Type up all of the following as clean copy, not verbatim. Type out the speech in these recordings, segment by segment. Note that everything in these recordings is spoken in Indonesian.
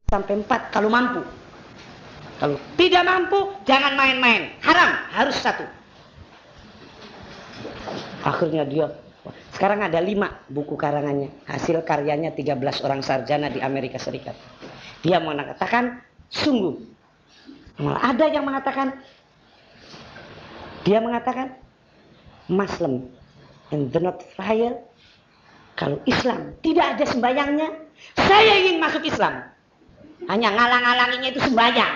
sampai 4 kalau mampu. Kalau tidak mampu, jangan main-main. Haram, harus 1. Akhirnya dia, sekarang ada 5 buku karangannya. Hasil karyanya 13 orang sarjana di Amerika Serikat. Dia mengatakan, sungguh. Malah ada yang mengatakan, dia mengatakan, Muslim and the not fire. Kalau Islam tidak ada sembayangnya, saya ingin masuk Islam. Hanya ngalang-ngalanginya itu sembayang.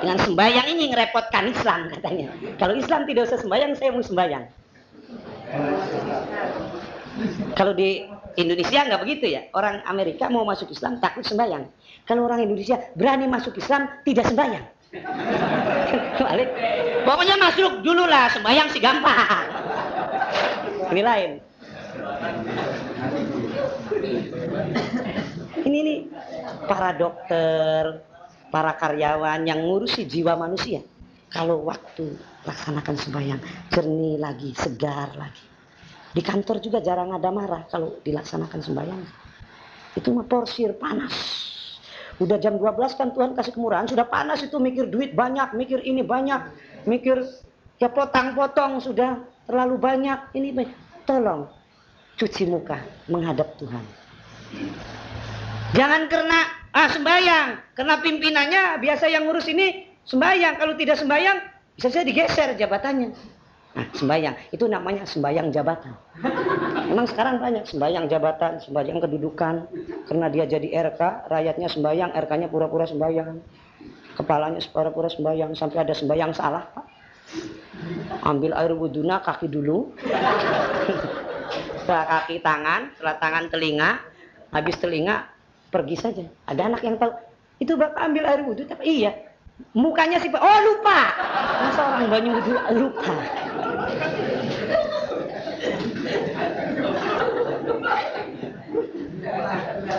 Dengan sembayang ini ngerepotkan Islam katanya. Kalau Islam tidak usah sembayang, saya mau sembayang. Kalau di Indonesia nggak begitu ya. Orang Amerika mau masuk Islam takut sembayang. Kalau orang Indonesia berani masuk Islam tidak sembayang. Pokoknya masuk dulu lah, sembayang sih gampang. Ini lain. Ini nih para dokter, para karyawan yang ngurusi jiwa manusia. Kalau waktu laksanakan sembahyang, jernih lagi, segar lagi. Di kantor juga jarang ada marah kalau dilaksanakan sembahyang. Itu mah porsir panas. Udah jam 12 kan Tuhan kasih kemurahan, sudah panas itu, mikir duit banyak, mikir ini banyak, mikir ya potong-potong sudah terlalu banyak. Ini tolong cuci muka menghadap Tuhan. Jangan karena sembayang, karena pimpinannya biasa yang ngurus ini sembayang. Kalau tidak sembayang, bisa saja digeser jabatannya. Nah, sembayang itu namanya sembayang jabatan. Memang sekarang banyak sembayang jabatan, sembayang kedudukan. Karena dia jadi RK, rakyatnya sembayang, RK-nya pura-pura sembayang, kepalanya pura-pura sembayang, sampai ada sembayang salah, Pak. Ambil air wuduna kaki dulu, setelah kaki tangan, setelah tangan telinga, habis telinga pergi saja. Ada anak yang tahu itu bapak ambil air wudhu, tapi iya mukanya sih Pak, oh lupa. Masa orang banyu wudhu lupa.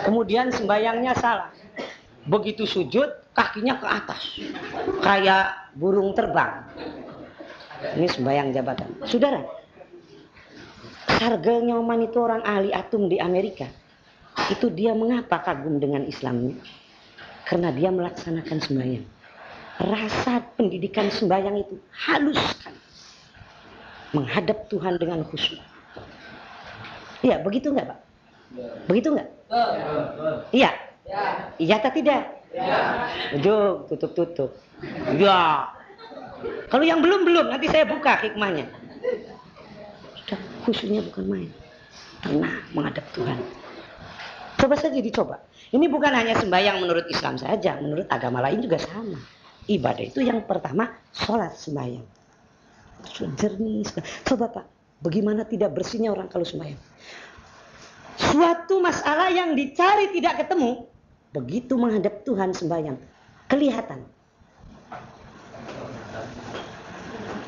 Kemudian sembayangnya salah. Begitu sujud kakinya ke atas kayak burung terbang. Ini sembayang jabatan. Saudara, Sargel Nyoman itu orang ahli atom di Amerika. Itu dia mengapa kagum dengan Islamnya? Karena dia melaksanakan sembahyang. Rasa pendidikan sembahyang itu halus sekali. Menghadap Tuhan dengan khusyuk. Iya, begitu enggak, Pak? Begitu enggak? Iya. Iya atau tidak? Ujuk, tutup. Iya. Kalau yang belum, nanti saya buka hikmahnya. Sudah, khusyuknya bukan main. Tenang menghadap Tuhan. Coba saja dicoba. Ini bukan hanya sembahyang menurut Islam saja, menurut agama lain juga sama. Ibadah itu yang pertama sholat sembahyang. Jernih. Coba Pak, bagaimana tidak bersihnya orang kalau sembahyang? Suatu masalah yang dicari tidak ketemu, begitu menghadap Tuhan sembahyang, kelihatan.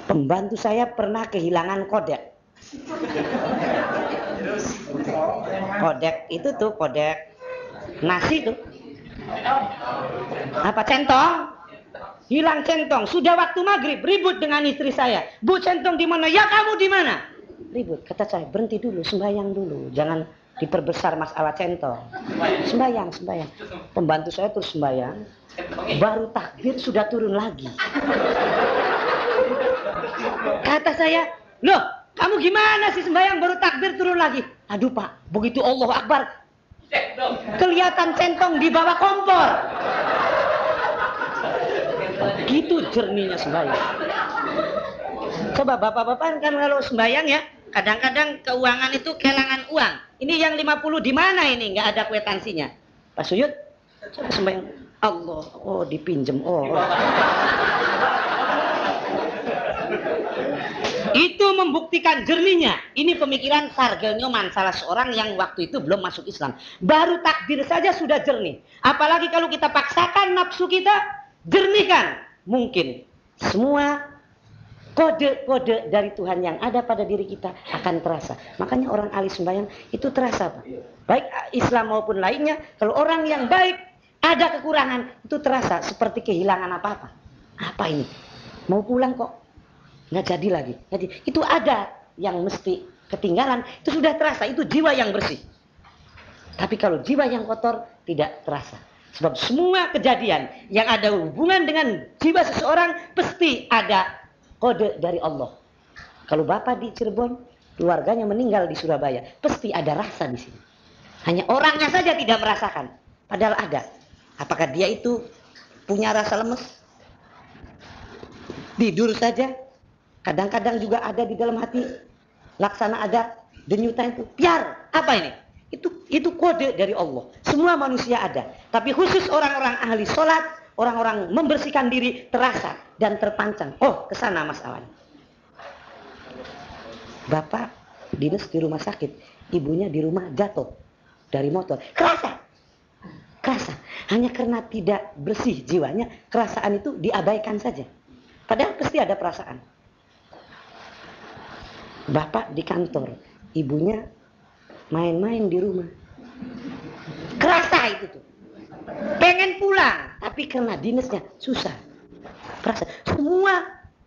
Pembantu saya pernah kehilangan kodek. Kodek itu tuh, kodek nasi tuh. Apa, centong? Hilang centong. Sudah waktu maghrib, ribut dengan istri saya. Bu, centong di mana? Ya kamu di mana? Ribut. Kata saya, berhenti dulu, sembahyang dulu. Jangan diperbesar masalah centong. Sembahyang. Pembantu saya terus sembahyang. Baru takbir sudah turun lagi. Kata saya, loh, kamu gimana sih sembahyang baru takbir turun lagi? Aduh Pak, begitu Allahu Akbar, kelihatan centong di bawah kompor. Gitu jernihnya sembahyang. Coba bapak-bapak kan kalau sembahyang ya, kadang-kadang keuangan itu kehilangan uang. Ini yang 50 di mana ini? Nggak ada kwitansinya. Pak Suyut, coba sembahyang. Allah, oh dipinjem, oh. Itu membuktikan jernihnya. Ini pemikiran Sargel Nyoman, salah seorang yang waktu itu belum masuk Islam. Baru takbir saja sudah jernih. Apalagi kalau kita paksakan nafsu kita, jernihkan. Mungkin semua kode-kode dari Tuhan yang ada pada diri kita akan terasa. Makanya orang ahli sembahyang itu terasa, Pak. Baik Islam maupun lainnya, kalau orang yang baik ada kekurangan, itu terasa seperti kehilangan apa-apa. Apa ini? Mau pulang kok nggak jadi lagi. Jadi itu ada yang mesti ketinggalan. Itu sudah terasa. Itu jiwa yang bersih. Tapi kalau jiwa yang kotor tidak terasa. Sebab semua kejadian yang ada hubungan dengan jiwa seseorang pasti ada kode dari Allah. Kalau bapak di Cirebon, keluarganya meninggal di Surabaya, pasti ada rasa di sini. Hanya orangnya saja tidak merasakan, padahal ada. Apakah dia itu punya rasa lemes? Tidur saja, kadang-kadang juga ada di dalam hati, laksana ada denyutan itu. Biar, apa ini? Itu kode dari Allah. Semua manusia ada. Tapi khusus orang-orang ahli sholat, orang-orang membersihkan diri terasa dan terpancang. Oh, kesana masalahnya. Bapak dinas di rumah sakit, ibunya di rumah jatuh dari motor. Kerasa. Hanya karena tidak bersih jiwanya, kerasaan itu diabaikan saja. Padahal pasti ada perasaan. Bapak di kantor, ibunya main-main di rumah. Kerasa itu tuh. Pengen pulang, tapi karena dinasnya susah. Perasa. Semua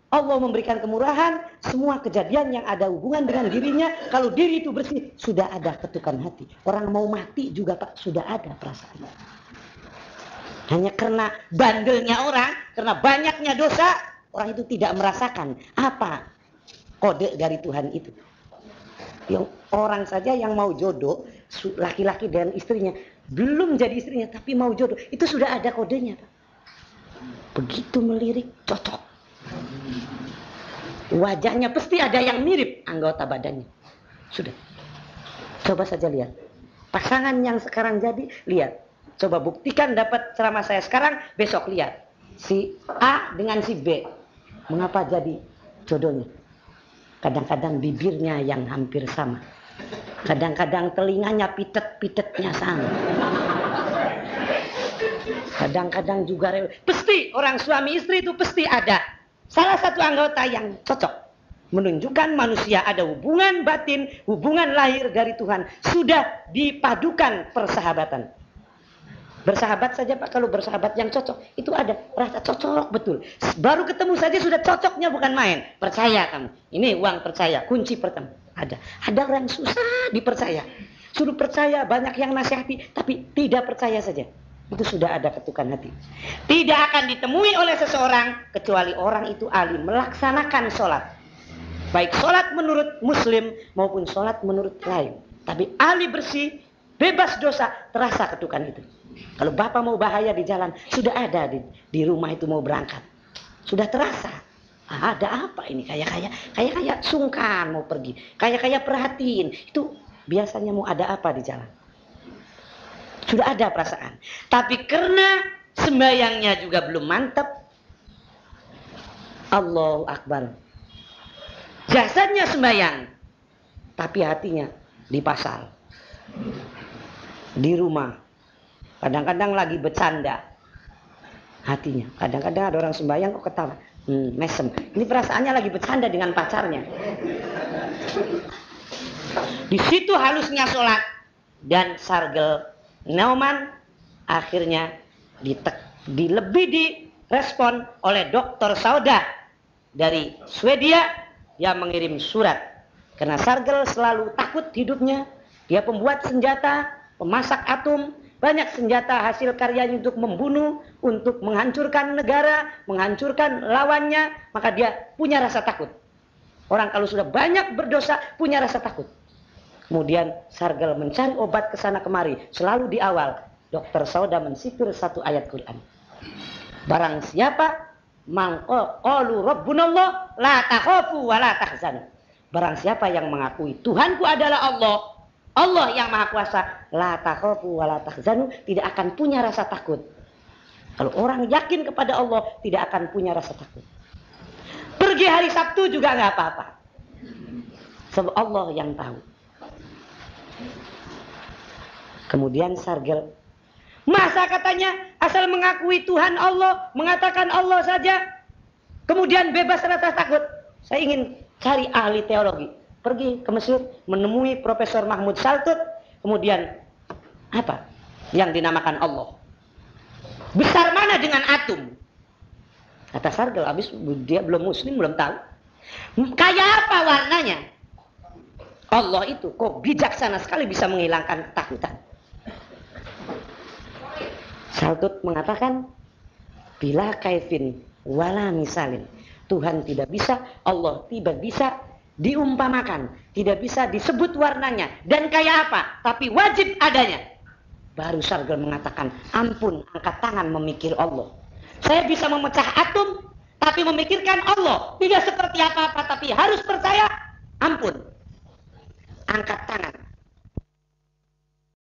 Allah memberikan kemurahan, semua kejadian yang ada hubungan dengan dirinya, kalau diri itu bersih, sudah ada ketukan hati. Orang mau mati juga Pak, sudah ada perasaan. Hanya karena bandelnya orang, karena banyaknya dosa, orang itu tidak merasakan apa kode dari Tuhan itu. Yang orang saja yang mau jodoh, laki-laki dan istrinya, belum jadi istrinya tapi mau jodoh, itu sudah ada kodenya Pak. Begitu melirik, cocok. Wajahnya pasti ada yang mirip anggota badannya. Sudah. Coba saja lihat. Pasangan yang sekarang jadi, lihat. Coba buktikan dapat ceramah saya sekarang, besok lihat. Si A dengan si B. Mengapa jadi jodohnya? Kadang-kadang bibirnya yang hampir sama. Kadang-kadang telinganya pitet-pitetnya sama. Kadang-kadang juga pasti orang suami istri itu pasti ada salah satu anggota yang cocok. Menunjukkan manusia ada hubungan batin, hubungan lahir dari Tuhan. Sudah dipadukan persahabatan. Bersahabat saja Pak, kalau bersahabat yang cocok, itu ada rasa cocok betul. Baru ketemu saja sudah cocoknya, bukan main. Percaya kamu. Ini uang percaya, kunci pertama. Ada orang susah dipercaya. Suruh percaya, banyak yang nasihati, tapi tidak percaya saja. Itu sudah ada ketukan hati. Tidak akan ditemui oleh seseorang, kecuali orang itu ahli melaksanakan sholat. Baik sholat menurut Muslim, maupun sholat menurut lain. Tapi ahli bersih, bebas dosa, terasa ketukan itu. Kalau bapak mau bahaya di jalan, sudah ada di rumah itu mau berangkat. Sudah terasa. Ada apa ini? Kayak sungkan mau pergi. Kayak perhatiin. Itu biasanya mau ada apa di jalan. Sudah ada perasaan. Tapi karena sembahyangnya juga belum mantap. Allahu Akbar. Jasadnya sembahyang. Tapi hatinya di pasar. Di rumah. Kadang-kadang lagi bercanda hatinya. Kadang-kadang ada orang sembahyang kok ketawa. Mesem. Ini perasaannya lagi bercanda dengan pacarnya. Di situ halusnya sholat. Dan Sargel Neumann akhirnya lebih direspon oleh Dr. Sauda dari Swedia yang mengirim surat. Karena Sargel selalu takut hidupnya. Dia pembuat senjata, pemasak atom. Banyak senjata hasil karyanya untuk membunuh, untuk menghancurkan negara, menghancurkan lawannya, maka dia punya rasa takut. Orang kalau sudah banyak berdosa, punya rasa takut. Kemudian Sargel mencari obat ke sana kemari. Selalu di awal, Dr. Sauda mensipir satu ayat Quran. Barang siapa qalu rabbunallah la takhafu wa la tahzanu. Barang siapa yang mengakui Tuhanku adalah Allah, Allah yang Maha Kuasa, la takhafu wa la tahzanu, tidak akan punya rasa takut. Kalau orang yakin kepada Allah, tidak akan punya rasa takut. Pergi hari Sabtu juga nggak apa-apa. Sebab Allah yang tahu. Kemudian Sargel, masa katanya asal mengakui Tuhan Allah, mengatakan Allah saja, kemudian bebas rasa takut. Saya ingin cari ahli teologi. Pergi ke Mesir, menemui Profesor Mahmud Saltut, kemudian apa yang dinamakan Allah? Besar mana dengan atom? Kata Sargel, habis dia belum muslim, belum tahu. Kayak apa warnanya? Allah itu kok bijaksana sekali bisa menghilangkan ketakutan. Saltut mengatakan, bila kaifin wala misalin. Tuhan tidak bisa, Allah tidak bisa diumpamakan, tidak bisa disebut warnanya dan kayak apa, tapi wajib adanya. Baru Sargal mengatakan, ampun, angkat tangan memikir Allah. Saya bisa memecah atom, tapi memikirkan Allah tidak seperti apa-apa, tapi harus percaya. Ampun, angkat tangan